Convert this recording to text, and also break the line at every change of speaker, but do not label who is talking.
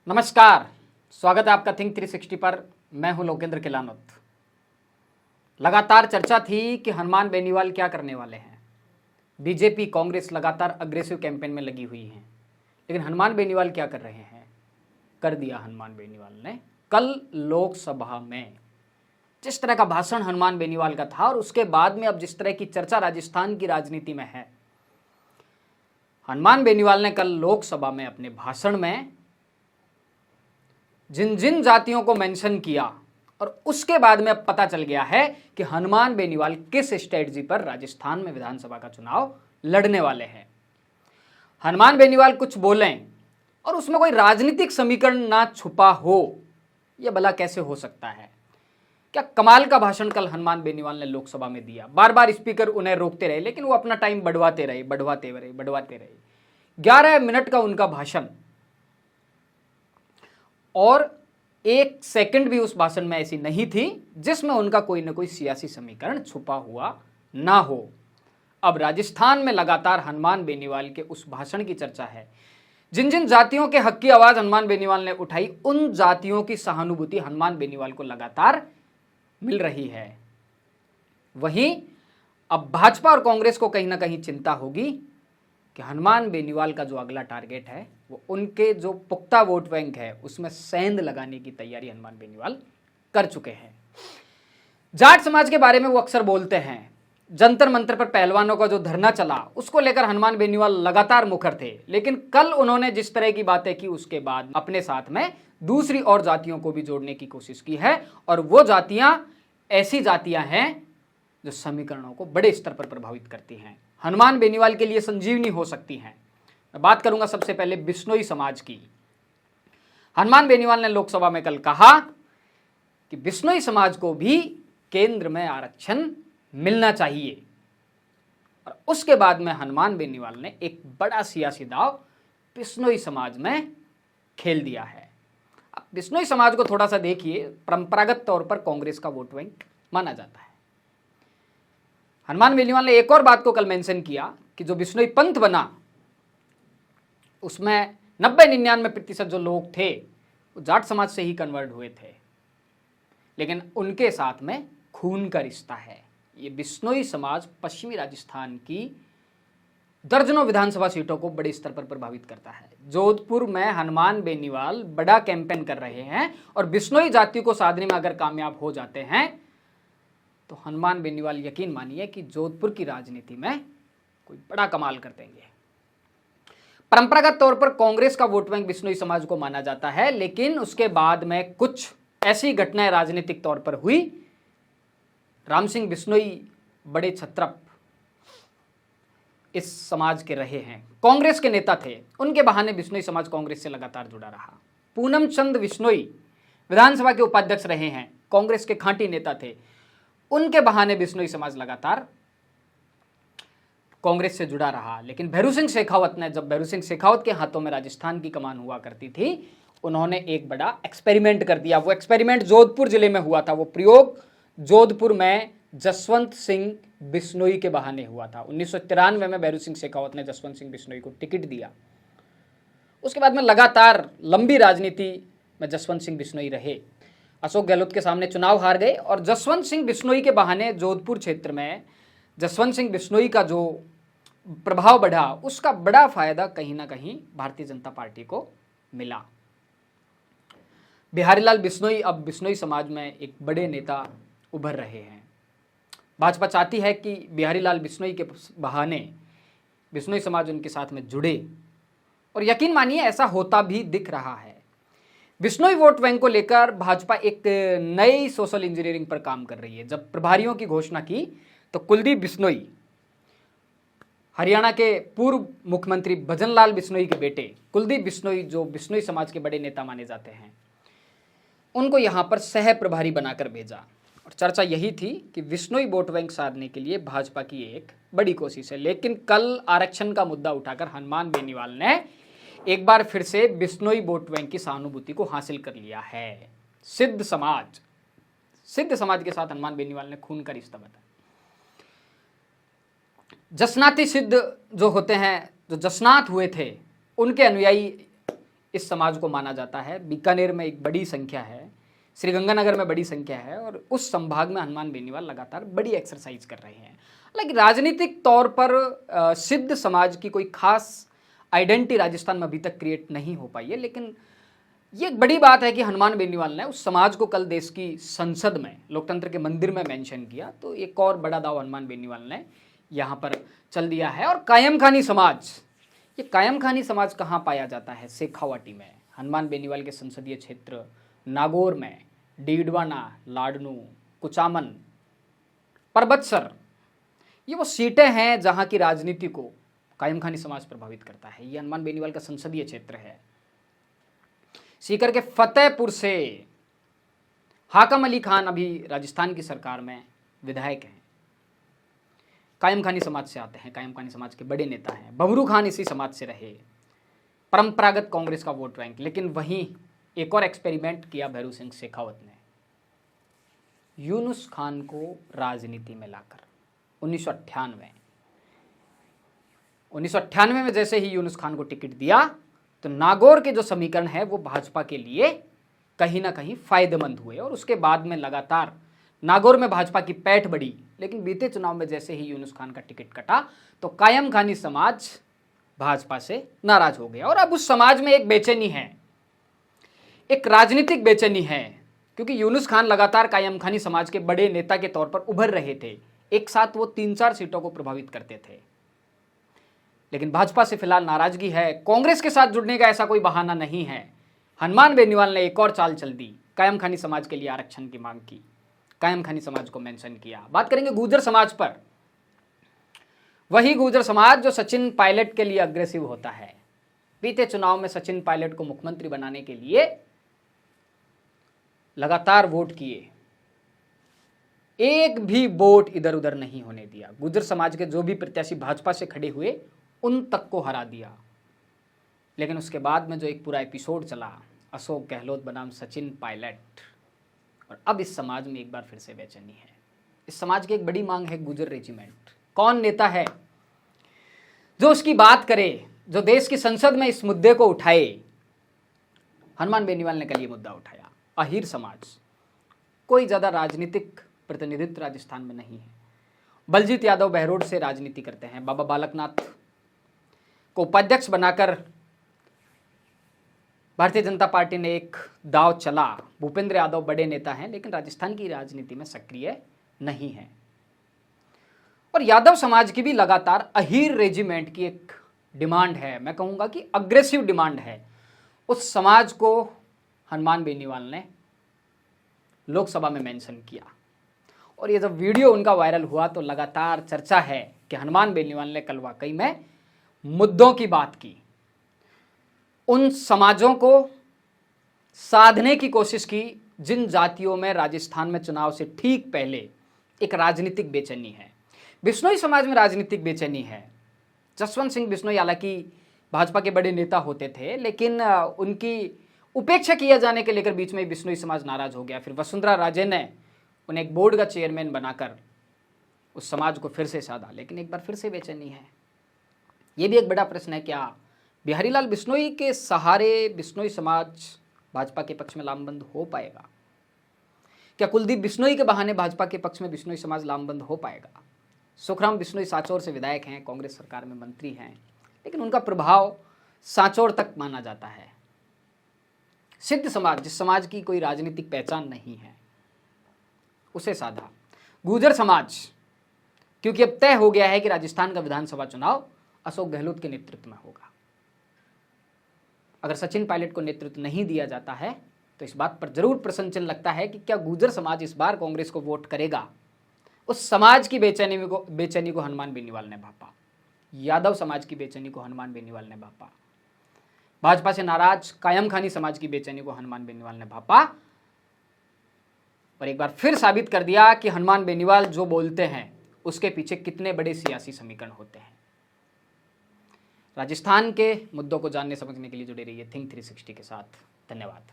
नमस्कार, स्वागत है आपका थिंक 360 पर। मैं हूं लोकेंद्र किलानुत। लगातार चर्चा थी कि हनुमान बेनीवाल क्या करने वाले हैं। बीजेपी कांग्रेस लगातार अग्रेसिव कैंपेन में लगी हुई है, लेकिन हनुमान बेनीवाल क्या कर रहे हैं? कर दिया हनुमान बेनीवाल ने कल लोकसभा में। जिस तरह का भाषण हनुमान बेनीवाल का था और उसके बाद में अब जिस तरह की चर्चा राजस्थान की राजनीति में है, हनुमान बेनीवाल ने कल लोकसभा में अपने भाषण में जिन जिन जातियों को मेंशन किया और उसके बाद में अब पता चल गया है कि हनुमान बेनीवाल किस स्ट्रेटजी पर राजस्थान में विधानसभा का चुनाव लड़ने वाले हैं। हनुमान बेनीवाल कुछ बोलें और उसमें कोई राजनीतिक समीकरण ना छुपा हो, यह भला कैसे हो सकता है? क्या कमाल का भाषण कल हनुमान बेनीवाल ने लोकसभा में दिया। बार बार स्पीकर उन्हें रोकते रहे, लेकिन वो अपना टाइम बढ़वाते रहे। 11 मिनट का उनका भाषण, और एक सेकंड भी उस भाषण में ऐसी नहीं थी जिसमें उनका कोई ना कोई सियासी समीकरण छुपा हुआ ना हो। अब राजस्थान में लगातार हनुमान बेनीवाल के उस भाषण की चर्चा है। जिन जिन जातियों के हक की आवाज हनुमान बेनीवाल ने उठाई, उन जातियों की सहानुभूति हनुमान बेनीवाल को लगातार मिल रही है। वहीं अब भाजपा और कांग्रेस को कहीं ना कहीं चिंता होगी कि हनुमान बेनीवाल का जो अगला टारगेट है वो उनके जो पुख्ता वोट बैंक है उसमें सेंध लगाने की तैयारी हनुमान बेनीवाल कर चुके हैं। जाट समाज के बारे में वो अक्सर बोलते हैं। जंतर मंतर पर पहलवानों का जो धरना चला उसको लेकर हनुमान बेनीवाल लगातार मुखर थे, लेकिन कल उन्होंने जिस तरह की बातें की उसके बाद अपने साथ में दूसरी और जातियों को भी जोड़ने की कोशिश की है, और वो जातियां ऐसी जातियां हैं जो समीकरणों को बड़े स्तर पर प्रभावित करती हैं, हनुमान बेनीवाल के लिए संजीवनी हो सकती हैं। मैं बात करूंगा सबसे पहले बिश्नोई समाज की। हनुमान बेनीवाल ने लोकसभा में कल कहा कि बिश्नोई समाज को भी केंद्र में आरक्षण मिलना चाहिए, और उसके बाद में हनुमान बेनीवाल ने एक बड़ा सियासी दांव बिश्नोई समाज में खेल दिया है। अब बिश्नोई समाज को थोड़ा सा देखिए, परंपरागत तौर पर कांग्रेस का वोट बैंक माना जाता है। हनुमान बेनीवाल ने एक और बात को कल मेंशन किया कि जो बिश्नोई पंथ बना उसमें 90-99% जो लोग थे वो जाट समाज से ही कन्वर्ट हुए थे, लेकिन उनके साथ में खून का रिश्ता है। ये बिश्नोई समाज पश्चिमी राजस्थान की दर्जनों विधानसभा सीटों को बड़े स्तर पर प्रभावित करता है। जोधपुर में हनुमान बेनीवाल बड़ा कैंपेन कर रहे हैं, और बिश्नोई जाति को साधने में अगर कामयाब हो जाते हैं तो हनुमान बेनीवाल यकीन मानिए कि जोधपुर की राजनीति में कोई बड़ा कमाल कर देंगे। परंपरागत तौर पर कांग्रेस का वोट बैंक बिश्नोई समाज को माना जाता है, लेकिन उसके बाद में कुछ ऐसी घटनाएं राजनीतिक तौर पर हुई। राम सिंह बिश्नोई बड़े छत्रप इस समाज के रहे हैं, कांग्रेस के नेता थे, उनके बहाने बिश्नोई समाज कांग्रेस से लगातार जुड़ा रहा। पूनम चंद बिश्नोई विधानसभा के उपाध्यक्ष रहे हैं, कांग्रेस के खांटी नेता थे, उनके बहाने बिश्नोई समाज लगातार कांग्रेस से जुड़ा रहा। लेकिन भैरू सिंह शेखावत ने, जब भैरू सिंह शेखावत के हाथों में राजस्थान की कमान हुआ करती थी, उन्होंने एक बड़ा एक्सपेरिमेंट कर दिया। वो एक्सपेरिमेंट जोधपुर जिले में हुआ था। वो प्रयोग जोधपुर में जसवंत सिंह बिश्नोई के बहाने हुआ था। 1993 में भैरू सिंह शेखावत ने जसवंत सिंह बिश्नोई को टिकट दिया। उसके बाद में लगातार लंबी राजनीति में जसवंत सिंह बिश्नोई रहे। अशोक गहलोत के सामने चुनाव हार गए, और जसवंत सिंह बिश्नोई के बहाने जोधपुर क्षेत्र में जसवंत सिंह बिश्नोई का जो प्रभाव बढ़ा, उसका बड़ा फायदा कहीं ना कहीं भारतीय जनता पार्टी को मिला। बिहारीलाल बिश्नोई अब बिश्नोई समाज में एक बड़े नेता उभर रहे हैं। भाजपा चाहती है कि बिहारीलाल बिश्नोई के बहाने बिश्नोई समाज उनके साथ में जुड़े, और यकीन मानिए ऐसा होता भी दिख रहा है। बिश्नोई वोट बैंक को लेकर भाजपा एक नई सोशल इंजीनियरिंग पर काम कर रही है। जब प्रभारियों की घोषणा की तो कुलदीप बिश्नोई, हरियाणा के पूर्व मुख्यमंत्री भजनलाल बिश्नोई के बेटे कुलदीप बिश्नोई, जो बिश्नोई समाज के बड़े नेता माने जाते हैं, उनको यहां पर सह प्रभारी बनाकर भेजा। और चर्चा यही थी कि बिश्नोई वोट बैंक साधने के लिए भाजपा की एक बड़ी कोशिश है। लेकिन कल आरक्षण का मुद्दा उठाकर हनुमान बेनीवाल ने एक बार फिर से बिश्नोई वोट बैंक की सहानुभूति को हासिल कर लिया है। सिद्ध समाज के साथ हनुमान बेनीवाल ने खून का रिश्ता बताया। जसनाती सिद्ध जो होते हैं, जो जसनात हुए थे, उनके अनुयायी इस समाज को माना जाता है। बीकानेर में एक बड़ी संख्या है, श्रीगंगानगर में बड़ी संख्या है, और उस संभाग में हनुमान बेनीवाल लगातार बड़ी एक्सरसाइज कर रहे हैं। हालांकि राजनीतिक तौर पर सिद्ध समाज की कोई खास आइडेंटिटी राजस्थान में अभी तक क्रिएट नहीं हो पाई है, लेकिन ये एक बड़ी बात है कि हनुमान बेनीवाल ने उस समाज को कल देश की संसद में, लोकतंत्र के मंदिर में मेंशन किया, तो एक और बड़ा दाव हनुमान बेनीवाल ने यहाँ पर चल दिया है। और कायम खानी समाज, ये कायम खानी समाज कहाँ पाया जाता है? शेखावाटी में, हनुमान बेनीवाल के संसदीय क्षेत्र नागौर में, डीडवाना, लाडनू, कुचामन, परबतसर, ये वो सीटें हैं जहाँ की राजनीति को कायम खानी समाज प्रभावित करता है। ये हनुमान बेनीवाल का संसदीय क्षेत्र है। सीकर के फतेहपुर से हाकम अली खान अभी राजस्थान की सरकार में विधायक हैं, कायम खानी समाज से आते हैं, कायम खानी समाज के बड़े नेता हैं। बबरू खान इसी समाज से रहे, परंपरागत कांग्रेस का वोट बैंक। लेकिन वहीं एक और एक्सपेरिमेंट किया भैरू सिंह शेखावत ने, यूनुस खान को राजनीति में लाकर 1998 में जैसे ही यूनुस खान को टिकट दिया तो नागौर के जो समीकरण है वो भाजपा के लिए कहीं ना कहीं फायदेमंद हुए, और उसके बाद में लगातार नागौर में भाजपा की पैठ बढ़ी। लेकिन बीते चुनाव में जैसे ही यूनुस खान का टिकट कटा तो कायम खानी समाज भाजपा से नाराज हो गया, और अब उस समाज में एक बेचैनी है, एक राजनीतिक बेचैनी है, क्योंकि यूनुस खान लगातार कायम खानी समाज के बड़े नेता के तौर पर उभर रहे थे। एक साथ वो 3-4 सीटों को प्रभावित करते थे। लेकिन भाजपा से फिलहाल नाराजगी है, कांग्रेस के साथ जुड़ने का ऐसा कोई बहाना नहीं है। हनुमान बेनीवाल ने एक और चाल चल दी, कायम खानी समाज के लिए आरक्षण की मांग की, कायम खानी समाज को मेंशन किया। बात करेंगे गुर्जर समाज पर, वही गुर्जर समाज जो सचिन पायलट के लिए अग्रेसिव होता है। बीते चुनाव में सचिन पायलट को मुख्यमंत्री बनाने के लिए लगातार वोट किए, एक भी वोट इधर उधर नहीं होने दिया। गुर्जर समाज के जो भी प्रत्याशी भाजपा से खड़े हुए उन तक को हरा दिया। लेकिन उसके बाद में जो एक पूरा एपिसोड चला, अशोक गहलोत बनाम सचिन पायलट, और अब इस समाज में एक बार फिर से बेचैनी है। इस समाज की एक बड़ी मांग है गुर्जर रेजिमेंट। कौन नेता है जो उसकी बात करे, जो देश की संसद में इस मुद्दे को उठाए? हनुमान बेनीवाल ने कल ये मुद्दा उठाया। अहीर समाज, कोई ज्यादा राजनीतिक प्रतिनिधित्व राजस्थान में नहीं है। बलजीत यादव बहरोड से राजनीति करते हैं, बाबा बालकनाथ को उपाध्यक्ष बनाकर भारतीय जनता पार्टी ने एक दाव चला। भूपेंद्र यादव बड़े नेता हैं, लेकिन राजस्थान की राजनीति में सक्रिय नहीं है। और यादव समाज की भी लगातार अहीर रेजिमेंट की एक डिमांड है, मैं कहूंगा कि अग्रेसिव डिमांड है। उस समाज को हनुमान बेनीवाल ने लोकसभा में मेंशन किया, और ये जब वीडियो उनका वायरल हुआ तो लगातार चर्चा है कि हनुमान बेनीवाल ने कल वाकई में मुद्दों की बात की, उन समाजों को साधने की कोशिश की जिन जातियों में राजस्थान में चुनाव से ठीक पहले एक राजनीतिक बेचैनी है। बिश्नोई समाज में राजनीतिक बेचैनी है। जसवंत सिंह बिश्नोई हालांकि भाजपा के बड़े नेता होते थे, लेकिन उनकी उपेक्षा किया जाने के लेकर बीच में बिश्नोई समाज नाराज हो गया। फिर वसुंधरा राजे ने उन्हें एक बोर्ड का चेयरमैन बनाकर उस समाज को फिर से साधा, लेकिन एक बार फिर से बेचैनी है। ये भी एक बड़ा प्रश्न है, क्या बिहारीलाल बिश्नोई के सहारे बिश्नोई समाज भाजपा के पक्ष में लामबंद हो पाएगा? क्या कुलदीप बिश्नोई के बहाने भाजपा के पक्ष में बिश्नोई समाज लामबंद हो पाएगा? सुखराम बिश्नोई सांचौर से विधायक हैं, कांग्रेस सरकार में मंत्री हैं, लेकिन उनका प्रभाव सांचौर तक माना जाता है। सिद्ध समाज, जिस समाज की कोई राजनीतिक पहचान नहीं है, उसे साधा। गुर्जर समाज, क्योंकि अब तय हो गया है कि राजस्थान का विधानसभा चुनाव अशोक गहलोत के नेतृत्व में होगा। अगर सचिन पायलट को नेतृत्व नहीं दिया जाता है तो इस बात पर जरूर प्रश्न चिन्ह लगता है कि क्या गुर्जर समाज इस बार कांग्रेस को वोट करेगा। उस समाज की बेचैनी को हनुमान बेनीवाल ने भापा, यादव समाज की बेचैनी को हनुमान बेनीवाल ने भापा, भाजपा से नाराज कायम खानी समाज की बेचैनी को हनुमान बेनीवाल ने भापा, और एक बार फिर साबित कर दिया कि हनुमान बेनीवाल जो बोलते हैं उसके पीछे कितने बड़े सियासी समीकरण होते हैं। राजस्थान के मुद्दों को जानने समझने के लिए जुड़े रहिए थिंक 360 के साथ। धन्यवाद।